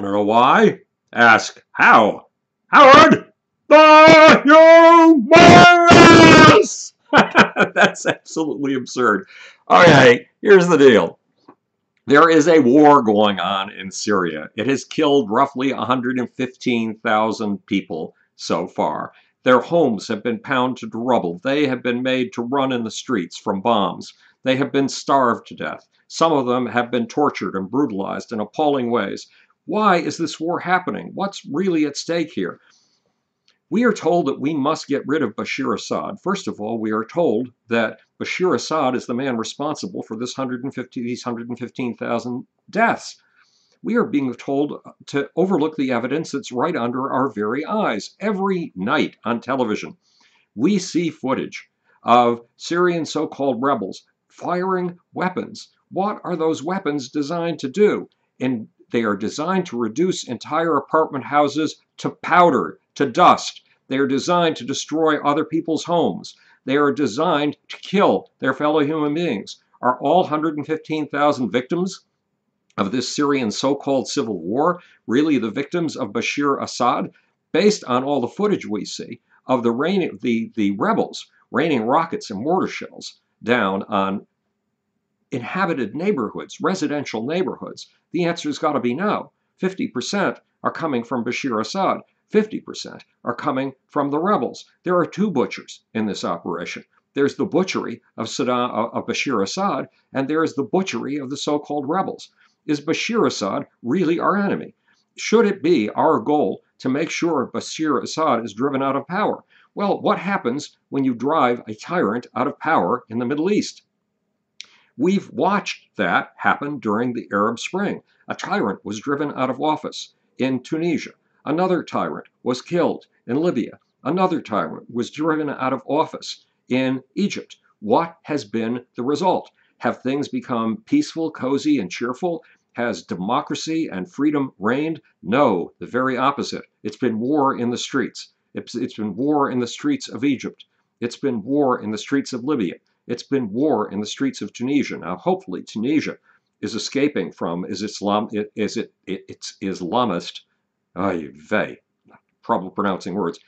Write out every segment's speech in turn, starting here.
Want to know why? Ask how. Howard, the humongous! That's absolutely absurd. Okay, here's the deal. There is a war going on in Syria. It has killed roughly 115,000 people so far. Their homes have been pounded to rubble. They have been made to run in the streets from bombs. They have been starved to death. Some of them have been tortured and brutalized in appalling ways. Why is this war happening? What's really at stake here? We are told that we must get rid of Bashir Assad. First of all, we are told that Bashir Assad is the man responsible for these 115,000 deaths. We are being told to overlook the evidence that's right under our very eyes. Every night on television, we see footage of Syrian so-called rebels firing weapons. What are those weapons designed to do? And they are designed to reduce entire apartment houses to powder, to dust. They are designed to destroy other people's homes. They are designed to kill their fellow human beings. Are all 115,000 victims of this Syrian so-called civil war really the victims of Bashir Assad? Based on all the footage we see of the rebels raining rockets and mortar shells down on inhabited neighborhoods, residential neighborhoods, the answer's got to be no. 50% are coming from Bashir Assad. 50% are coming from the rebels. There are two butchers in this operation. There's the butchery of Bashir Assad, and there is the butchery of the so-called rebels. Is Bashir Assad really our enemy? Should it be our goal to make sure Bashir Assad is driven out of power? Well, what happens when you drive a tyrant out of power in the Middle East? We've watched that happen during the Arab Spring. A tyrant was driven out of office in Tunisia. Another tyrant was killed in Libya. Another tyrant was driven out of office in Egypt. What has been the result? Have things become peaceful, cozy, and cheerful? Has democracy and freedom reigned? No, the very opposite. It's been war in the streets. It's been war in the streets of Egypt. It's been war in the streets of Libya. It's been war in the streets of Tunisia. Now, hopefully, Tunisia is escaping from its Islamist, trouble pronouncing words.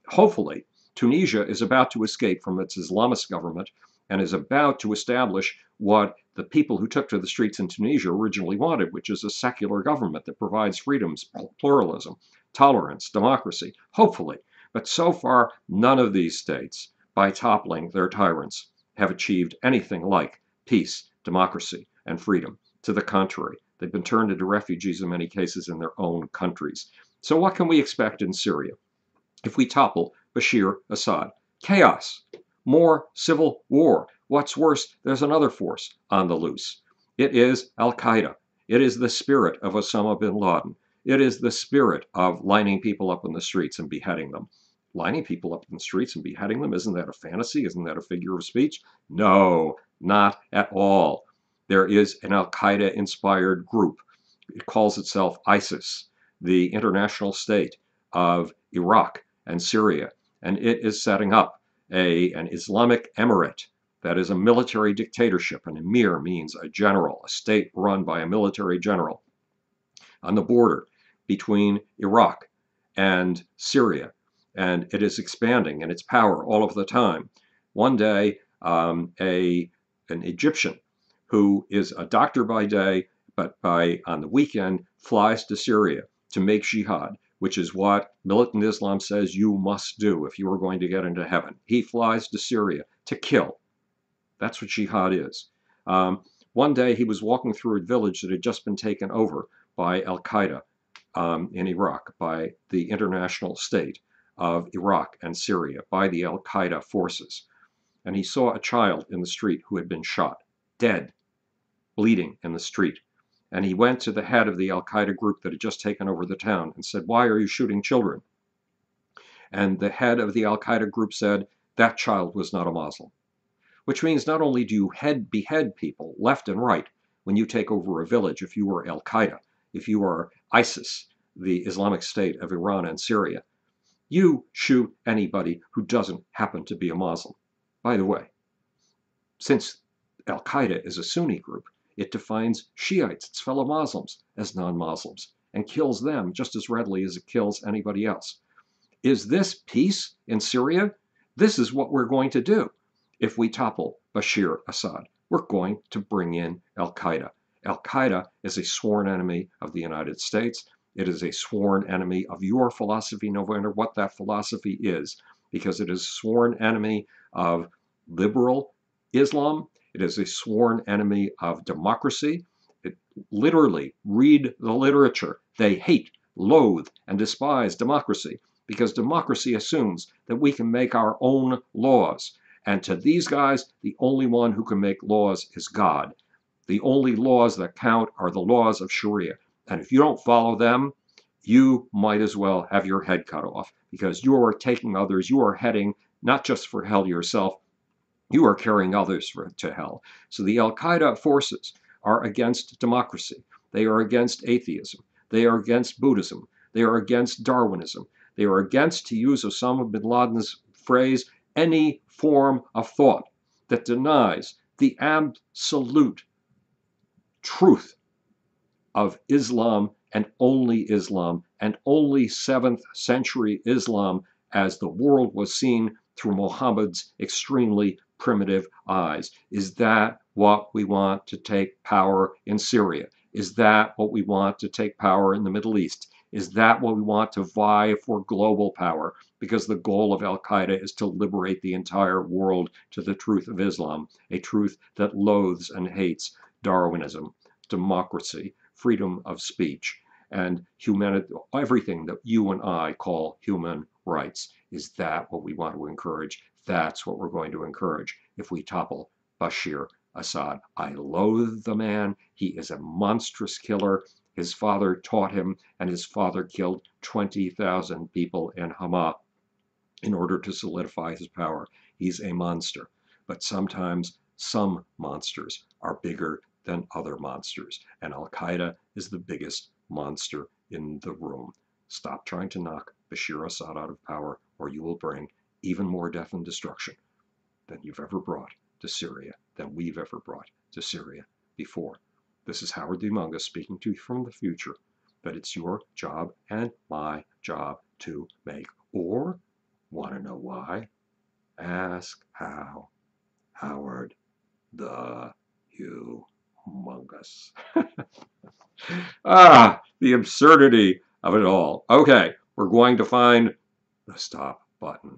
Hopefully, Tunisia is about to escape from its Islamist government and is about to establish what the people who took to the streets in Tunisia originally wanted, which is a secular government that provides freedoms, pluralism, tolerance, democracy, hopefully. But so far, none of these states, by toppling their tyrants, have achieved anything like peace, democracy, and freedom. To the contrary, they've been turned into refugees in many cases in their own countries. So what can we expect in Syria if we topple Bashir Assad? Chaos, more civil war. What's worse, there's another force on the loose. It is Al-Qaeda. It is the spirit of Osama bin Laden. It is the spirit of lining people up in the streets and beheading them. Lining people up in the streets and beheading them, isn't that a fantasy? Isn't that a figure of speech? No, not at all. There is an Al-Qaeda-inspired group. It calls itself ISIS, the international state of Iraq and Syria, and it is setting up an Islamic emirate that is a military dictatorship. An emir means a general, a state run by a military general on the border between Iraq and Syria. And it is expanding in its power all of the time. One day, an Egyptian who is a doctor by day, but on the weekend flies to Syria to make jihad, which is what militant Islam says you must do if you are going to get into heaven. He flies to Syria to kill. That's what jihad is. One day he was walking through a village that had just been taken over by Al-Qaeda in Iraq, by the international state of Iraq and Syria, by the Al-Qaeda forces. And he saw a child in the street who had been shot, dead, bleeding in the street. And he went to the head of the Al-Qaeda group that had just taken over the town and said, "Why are you shooting children?" And the head of the Al-Qaeda group said, "That child was not a Muslim." Which means not only do you behead people left and right when you take over a village, if you are Al-Qaeda, if you are ISIS, the Islamic State of Iran and Syria, you shoot anybody who doesn't happen to be a Muslim. By the way, since Al-Qaeda is a Sunni group, it defines Shiites, its fellow Muslims, as non-Muslims. and kills them just as readily as it kills anybody else. Is this peace in Syria? This is what we're going to do if we topple Bashir Assad. We're going to bring in Al-Qaeda. Al-Qaeda is a sworn enemy of the United States. It is a sworn enemy of your philosophy, no matter what that philosophy is, because it is a sworn enemy of liberal Islam. It is a sworn enemy of democracy. It literally, read the literature. They hate, loathe, and despise democracy because democracy assumes that we can make our own laws. And to these guys, the only one who can make laws is God. The only laws that count are the laws of Sharia. And if you don't follow them, you might as well have your head cut off because you are taking others, you are heading not just for hell yourself, you are carrying others to hell. So the Al-Qaeda forces are against democracy. They are against atheism. They are against Buddhism. They are against Darwinism. They are against, to use Osama bin Laden's phrase, any form of thought that denies the absolute truth of Islam and only 7th century Islam as the world was seen through Muhammad's extremely primitive eyes. Is that what we want to take power in Syria? Is that what we want to take power in the Middle East? Is that what we want to vie for global power? Because the goal of Al-Qaeda is to liberate the entire world to the truth of Islam, a truth that loathes and hates Darwinism, democracy, freedom of speech, and humanity, everything that you and I call human rights. Is that what we want to encourage? That's what we're going to encourage if we topple Bashir Assad. I loathe the man. He is a monstrous killer. His father taught him, and his father killed 20,000 people in Hama in order to solidify his power. He's a monster. But sometimes some monsters are bigger than other monsters, and Al-Qaeda is the biggest monster in the room. Stop trying to knock Bashir Assad out of power, or you will bring even more death and destruction than you've ever brought to Syria, than we've ever brought to Syria before. This is Howard the Humongous speaking to you from the future, but it's your job and my job to make. Or, want to know why? Ask how. Howard the Humongous. The absurdity of it all. Okay, we're going to find the stop button.